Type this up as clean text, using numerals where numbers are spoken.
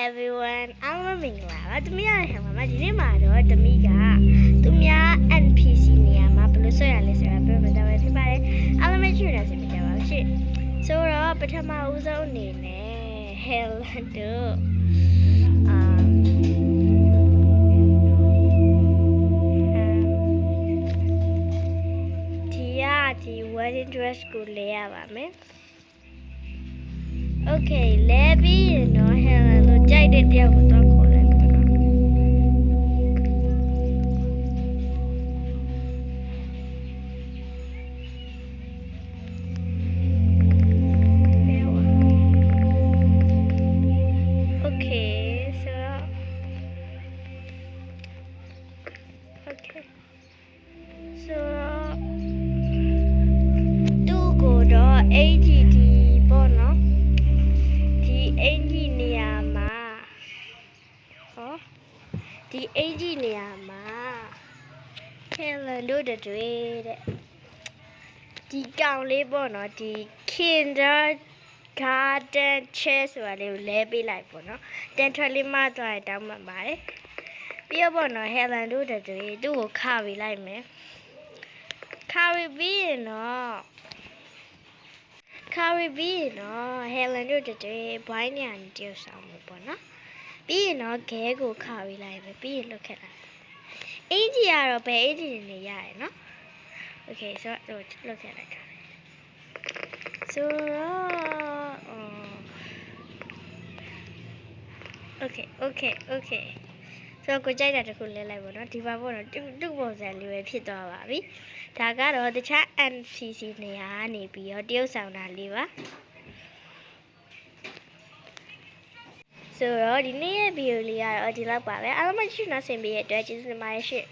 everyone အားလုံးမင်္ဂလာပါတမီးရတဲ့ခါမှာဒီနေ့မှာတော့တမီးကသူများ NPC နေရာမှာဘယ်လိုဆွဲရလဲဆိုတာပြောပြတော့ဖြစ်ပါတယ်အားလုံးမချွတ်ရစေကြပါရှင့်ဆိုတော့ပထမဦးဆုံးအနေနဲ့ Hello ဒီ wedding dress ကိုလဲရပါမယ် Okay လဲပြီးရင်တော့ Helen လို့ကြိုက်တဲ့တယောက်ကိုတော့ခေါ်လိုက်ပါတော့Okay so Okay so သူ့ကိုတော့ AGD ပေါ့နော်ဒီအင်ဂျီနေရာမှာဒီအင်ဂျီနေရာမှာ Helen တို့တွေတဲ့ဒီကောင်လေးပေါ့နော်ဒီ kindergarten chair ဆိုတာလေးကိုလဲပေးလိုက်ပေါ့နော်တန်ထွက်လေးမှသွားတောင်းမှပါတယ်ပြီးတော့ပေါ့နော် Helen တို့တွေသူ့ကိုခါပေးလိုက်မယ်ခါပြီးရင်တော့Helen တို့တွေဘိုင်းညာနေတယောက်ဆောင်လို့ပေါ့နော်ပြီးရင်တော့ခဲကိုခါပေးလိုက်မယ်ပြီးရင်လွတ်ခဲ့လိုက်အင်ဂျီကတော့ဘယ်အင်ဂျီနေရရနော် Okay ဆိုတော့လွတ်ခဲ့လိုက်တာဆိုတော့Okay ဆိုတော့ကိုကြိုက်တာတခုလဲလိုက်ပေါ့နော်ဒီပါပေါ့နော်တူပုံစံလေးပဲဖြစ်သွားပါပြီဒါကတော့တခြား NPC နေရာကနေပြီးတော့တရုပ်ဆောင်တာလေးပါဆိုတော့ဒီနေ့ရဲ့ဗီဒီယိုလေးကတော့ဒီလောက်ပါပဲအားလုံးမချစ်နှောဆင်ပေးရတဲ့အတွက်ကျေးဇူးတင်ပါတယ်ရှင့်